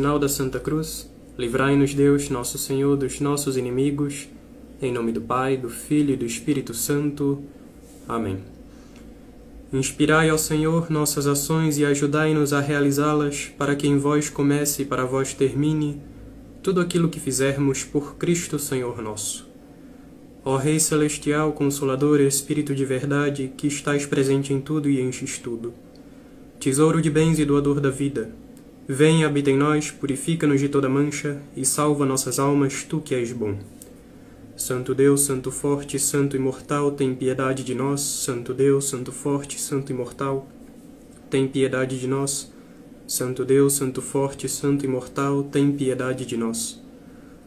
sinal da Santa Cruz, livrai-nos Deus, nosso Senhor, dos nossos inimigos, em nome do Pai, do Filho e do Espírito Santo. Amém. Inspirai ao Senhor nossas ações e ajudai-nos a realizá-las, para que em vós comece e para vós termine tudo aquilo que fizermos por Cristo Senhor nosso. Ó Rei Celestial, Consolador, Espírito de verdade, que estais presente em tudo e enches tudo, tesouro de bens e doador da vida, vem e habita em nós, purifica-nos de toda mancha e salva nossas almas, tu que és bom. Santo Deus, Santo forte, Santo imortal, tem piedade de nós. Santo Deus, Santo forte, Santo imortal, tem piedade de nós. Santo Deus, Santo forte, Santo imortal, tem piedade de nós.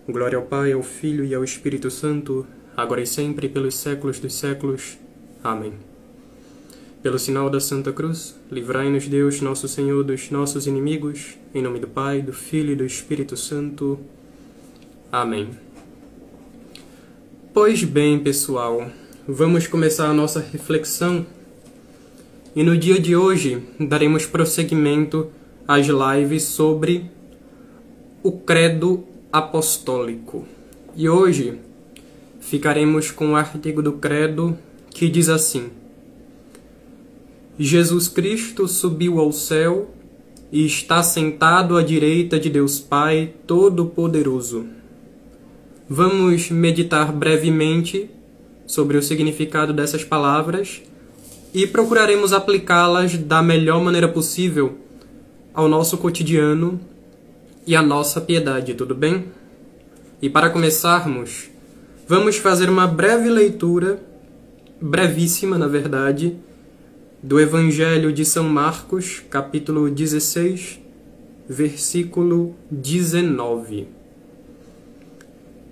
Glória ao Pai, ao Filho e ao Espírito Santo, agora e sempre, pelos séculos dos séculos. Amém. Pelo sinal da Santa Cruz, livrai-nos Deus, nosso Senhor, dos nossos inimigos, em nome do Pai, do Filho e do Espírito Santo. Amém. Pois bem, pessoal, vamos começar a nossa reflexão. E no dia de hoje, daremos prosseguimento às lives sobre o Credo Apostólico. E hoje ficaremos com o artigo do Credo que diz assim: Jesus Cristo subiu ao céu e está sentado à direita de Deus Pai Todo-Poderoso. Vamos meditar brevemente sobre o significado dessas palavras e procuraremos aplicá-las da melhor maneira possível ao nosso cotidiano e à nossa piedade, tudo bem? E para começarmos, vamos fazer uma breve leitura, brevíssima na verdade, do Evangelho de São Marcos, capítulo 16, versículo 19.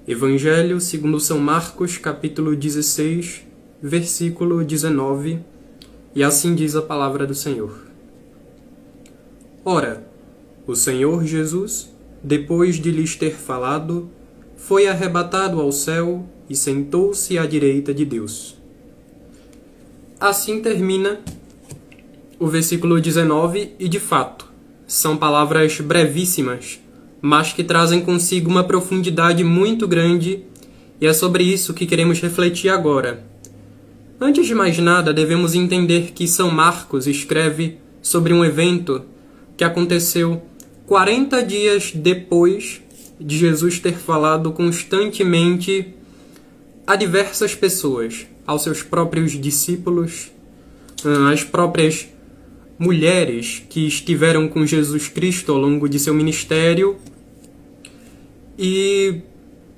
Evangelho segundo São Marcos, capítulo 16, versículo 19, e assim diz a palavra do Senhor. Ora, o Senhor Jesus, depois de lhes ter falado, foi arrebatado ao céu e sentou-se à direita de Deus. Assim termina o versículo 19 e, de fato, são palavras brevíssimas, mas que trazem consigo uma profundidade muito grande, e é sobre isso que queremos refletir agora. Antes de mais nada, devemos entender que São Marcos escreve sobre um evento que aconteceu 40 dias depois de Jesus ter falado constantemente a diversas pessoas, aos seus próprios discípulos, às próprias mulheres que estiveram com Jesus Cristo ao longo de seu ministério e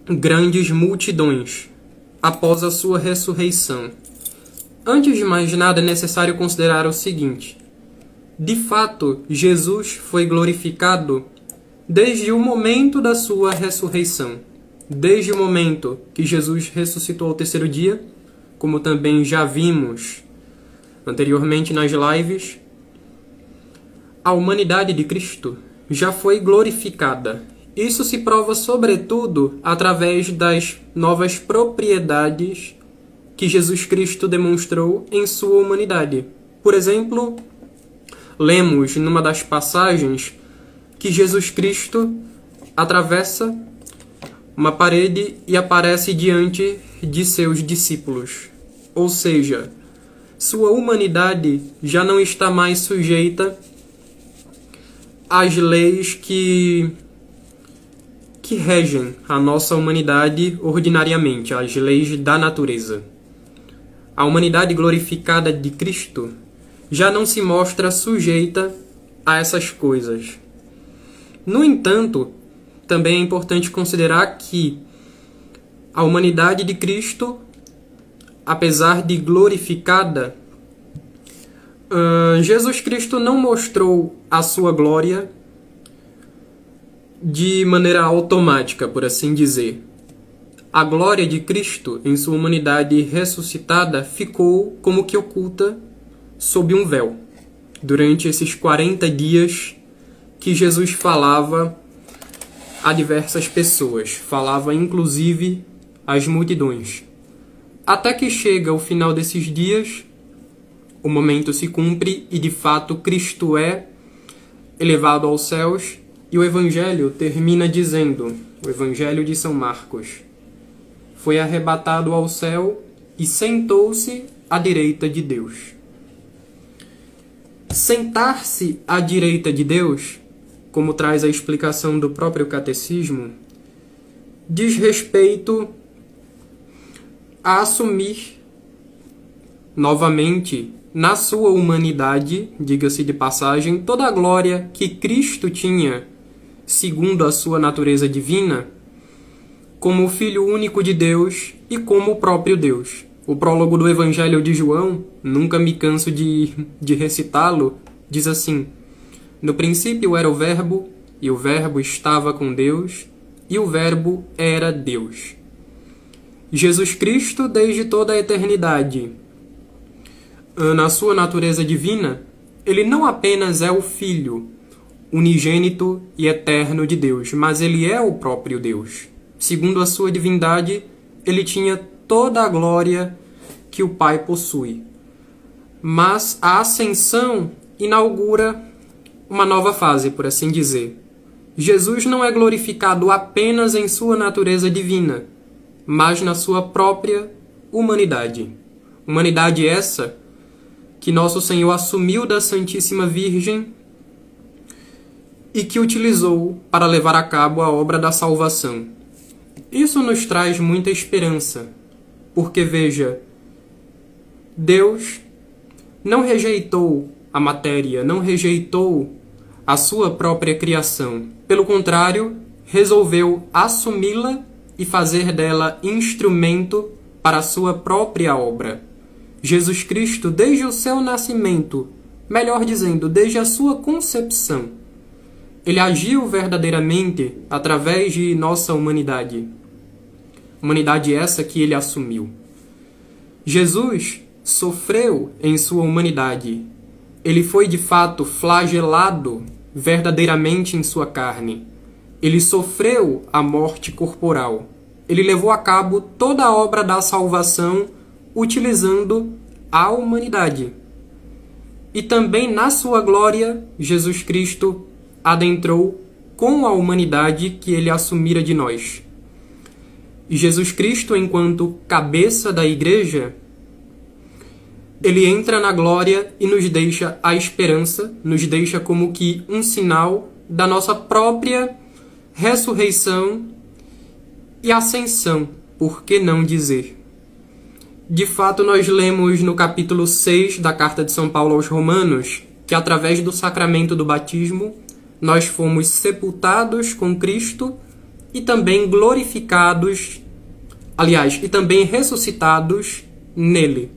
grandes multidões após a sua ressurreição. Antes de mais nada, é necessário considerar o seguinte: de fato, Jesus foi glorificado desde o momento da sua ressurreição. Desde o momento que Jesus ressuscitou ao terceiro dia, como também já vimos anteriormente nas lives, a humanidade de Cristo já foi glorificada. Isso se prova sobretudo através das novas propriedades que Jesus Cristo demonstrou em sua humanidade. Por exemplo, lemos numa das passagens que Jesus Cristo atravessa uma parede e aparece diante de seus discípulos. Ou seja, sua humanidade já não está mais sujeita às leis que regem a nossa humanidade ordinariamente, as leis da natureza. A humanidade glorificada de Cristo já não se mostra sujeita a essas coisas. No entanto, também é importante considerar que a humanidade de Cristo, apesar de glorificada, Jesus Cristo não mostrou a sua glória de maneira automática, por assim dizer. A glória de Cristo em sua humanidade ressuscitada ficou como que oculta sob um véu durante esses 40 dias que Jesus falava a diversas pessoas, falava inclusive às multidões. Até que chega o final desses dias, o momento se cumpre e de fato Cristo é elevado aos céus e E o Evangelho termina dizendo, o Evangelho de São Marcos: foi arrebatado ao céu e sentou-se à direita de Deus. Sentar-se à direita de Deus, como traz a explicação do próprio catecismo, diz respeito a assumir novamente, na sua humanidade, diga-se de passagem, toda a glória que Cristo tinha, segundo a sua natureza divina, como o Filho único de Deus e como o próprio Deus. O prólogo do Evangelho de João, nunca me canso de recitá-lo, diz assim: no princípio era o Verbo, e o Verbo estava com Deus, e o Verbo era Deus. Jesus Cristo, desde toda a eternidade, na sua natureza divina, ele não apenas é o Filho unigênito e eterno de Deus, mas ele é o próprio Deus. Segundo a sua divindade, ele tinha toda a glória que o Pai possui. Mas a ascensão inaugura uma nova fase, por assim dizer. Jesus não é glorificado apenas em sua natureza divina, mas na sua própria humanidade. Humanidade essa que nosso Senhor assumiu da Santíssima Virgem e que utilizou para levar a cabo a obra da salvação. Isso nos traz muita esperança, porque, veja, Deus não rejeitou a matéria, não rejeitou a sua própria criação. Pelo contrário, resolveu assumi-la e fazer dela instrumento para a sua própria obra. Jesus Cristo, desde o seu nascimento, melhor dizendo, desde a sua concepção, ele agiu verdadeiramente através de nossa humanidade. Humanidade essa que ele assumiu. Jesus sofreu em sua humanidade. Ele foi de fato flagelado verdadeiramente em sua carne. Ele sofreu a morte corporal. Ele levou a cabo toda a obra da salvação utilizando a humanidade. E também na sua glória, Jesus Cristo adentrou com a humanidade que ele assumira de nós. E Jesus Cristo, enquanto cabeça da Igreja, ele entra na glória e nos deixa a esperança, nos deixa como que um sinal da nossa própria ressurreição e ascensão, por que não dizer? De fato, nós lemos no capítulo 6 da Carta de São Paulo aos Romanos que, através do sacramento do batismo, nós fomos sepultados com Cristo e também glorificados, e também ressuscitados nele.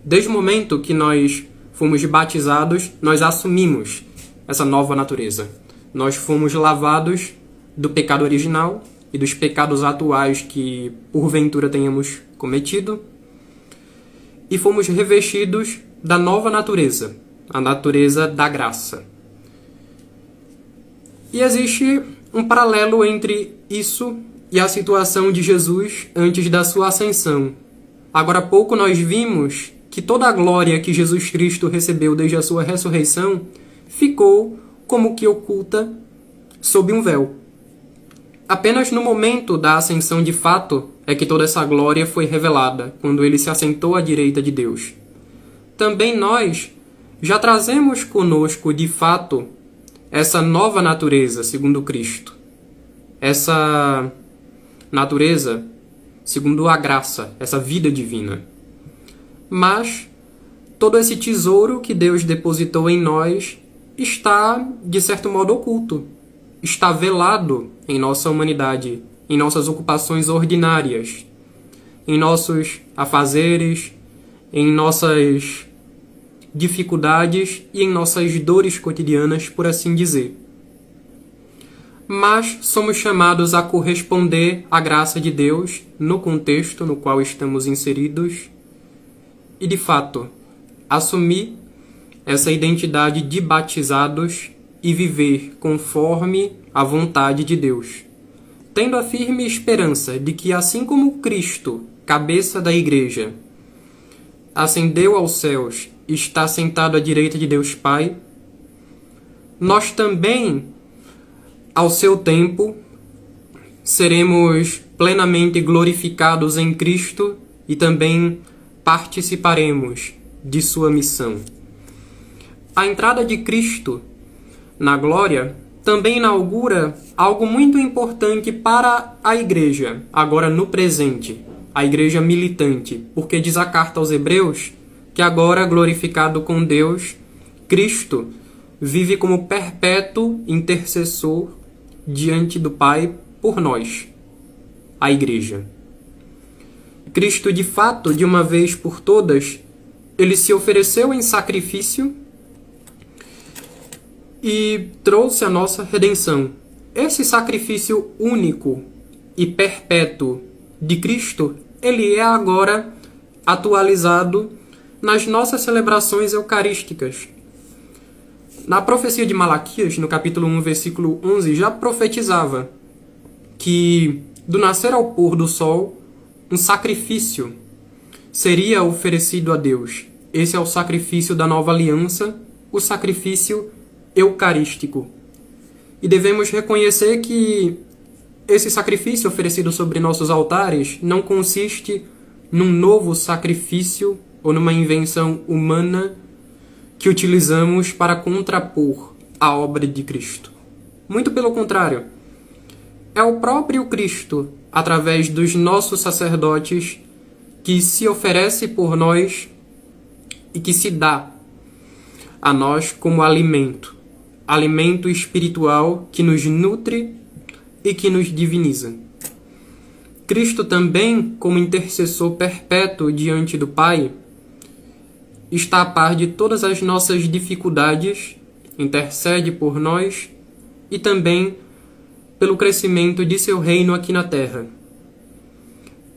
Desde o momento que nós fomos batizados, nós assumimos essa nova natureza. Nós fomos lavados do pecado original e dos pecados atuais que, porventura, tenhamos cometido, e fomos revestidos da nova natureza, a natureza da graça. E existe um paralelo entre isso e a situação de Jesus antes da sua ascensão. Agora há pouco nós vimos que toda a glória que Jesus Cristo recebeu desde a sua ressurreição ficou como que oculta sob um véu. Apenas no momento da ascensão de fato é que toda essa glória foi revelada, quando ele se assentou à direita de Deus. Também nós já trazemos conosco, de fato, essa nova natureza, segundo Cristo. Essa natureza, segundo a graça, essa vida divina. Mas todo esse tesouro que Deus depositou em nós está, de certo modo, oculto. Está velado em nossa humanidade, em nossas ocupações ordinárias, em nossos afazeres, em nossas dificuldades e em nossas dores cotidianas, por assim dizer. Mas somos chamados a corresponder à graça de Deus no contexto no qual estamos inseridos e, de fato, assumir essa identidade de batizados e viver conforme a vontade de Deus, tendo a firme esperança de que, assim como Cristo, cabeça da Igreja, ascendeu aos céus e está sentado à direita de Deus Pai, nós também ao seu tempo, seremos plenamente glorificados em Cristo e também participaremos de sua missão. A entrada de Cristo na glória também inaugura algo muito importante para a igreja, agora no presente, a igreja militante, porque diz a carta aos Hebreus que agora, glorificado com Deus, Cristo vive como perpétuo intercessor diante do Pai por nós, a igreja. Cristo, de fato, de uma vez por todas, ele se ofereceu em sacrifício e trouxe a nossa redenção. Esse sacrifício único e perpétuo de Cristo, ele é agora atualizado nas nossas celebrações eucarísticas. Na profecia de Malaquias, no capítulo 1, versículo 11, já profetizava que do nascer ao pôr do sol, um sacrifício seria oferecido a Deus. Esse é o sacrifício da nova aliança, o sacrifício eucarístico. E devemos reconhecer que esse sacrifício oferecido sobre nossos altares não consiste num novo sacrifício ou numa invenção humana que utilizamos para contrapor a obra de Cristo. Muito pelo contrário. É o próprio Cristo, através dos nossos sacerdotes, que se oferece por nós e que se dá a nós como alimento espiritual que nos nutre e que nos diviniza. Cristo também, como intercessor perpétuo diante do Pai, está a par de todas as nossas dificuldades, intercede por nós e também pelo crescimento de seu reino aqui na terra.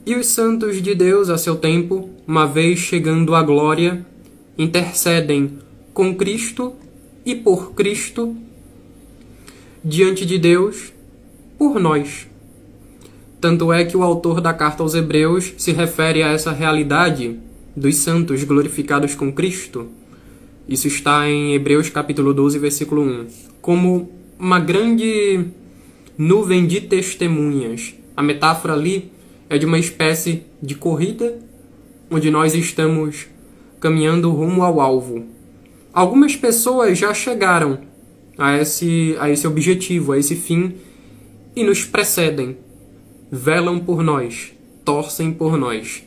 E os santos de Deus, a seu tempo, uma vez chegando à glória, intercedem com Cristo e por Cristo diante de Deus por nós. Tanto é que o autor da carta aos Hebreus se refere a essa realidade dos santos glorificados com Cristo. Isso está em Hebreus capítulo 12, versículo 1. Como uma grande nuvem de testemunhas. A metáfora ali é de uma espécie de corrida onde nós estamos caminhando rumo ao alvo. Algumas pessoas já chegaram a esse objetivo, a esse fim, e nos precedem, velam por nós, torcem por nós.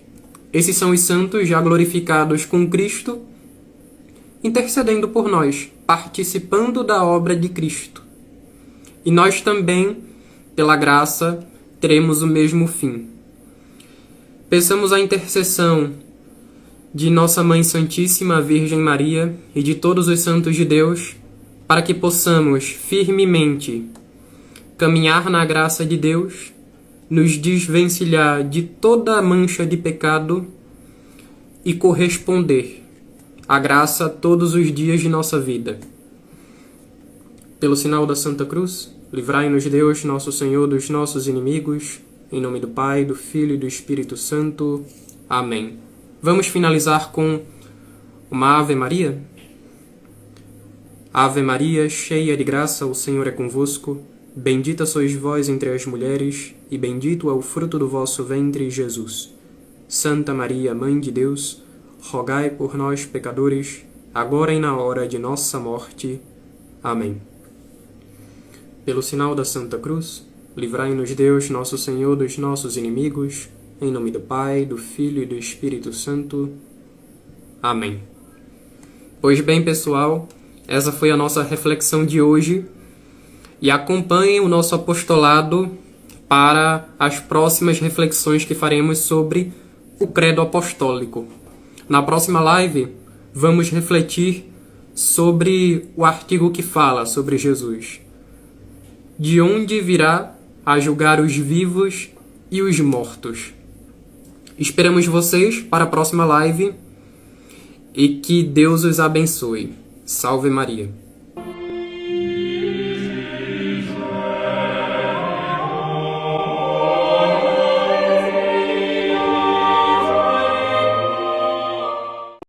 Esses são os santos já glorificados com Cristo, intercedendo por nós, participando da obra de Cristo. E nós também, pela graça, teremos o mesmo fim. Peçamos a intercessão de Nossa Mãe Santíssima Virgem Maria e de todos os santos de Deus, para que possamos firmemente caminhar na graça de Deus, nos desvencilhar de toda a mancha de pecado e corresponder à graça todos os dias de nossa vida. Pelo sinal da Santa Cruz, livrai-nos Deus, nosso Senhor, dos nossos inimigos, em nome do Pai, do Filho e do Espírito Santo. Amém. Vamos finalizar com uma Ave Maria? Ave Maria, cheia de graça, o Senhor é convosco. Bendita sois vós entre as mulheres, e bendito é o fruto do vosso ventre, Jesus. Santa Maria, Mãe de Deus, rogai por nós, pecadores, agora e na hora de nossa morte. Amém. Pelo sinal da Santa Cruz, livrai-nos Deus, nosso Senhor, dos nossos inimigos, em nome do Pai, do Filho e do Espírito Santo. Amém. Pois bem, pessoal, essa foi a nossa reflexão de hoje. E acompanhem o nosso apostolado para as próximas reflexões que faremos sobre o Credo Apostólico. Na próxima live, vamos refletir sobre o artigo que fala sobre Jesus. De onde virá a julgar os vivos e os mortos. Esperamos vocês para a próxima live e que Deus os abençoe. Salve Maria.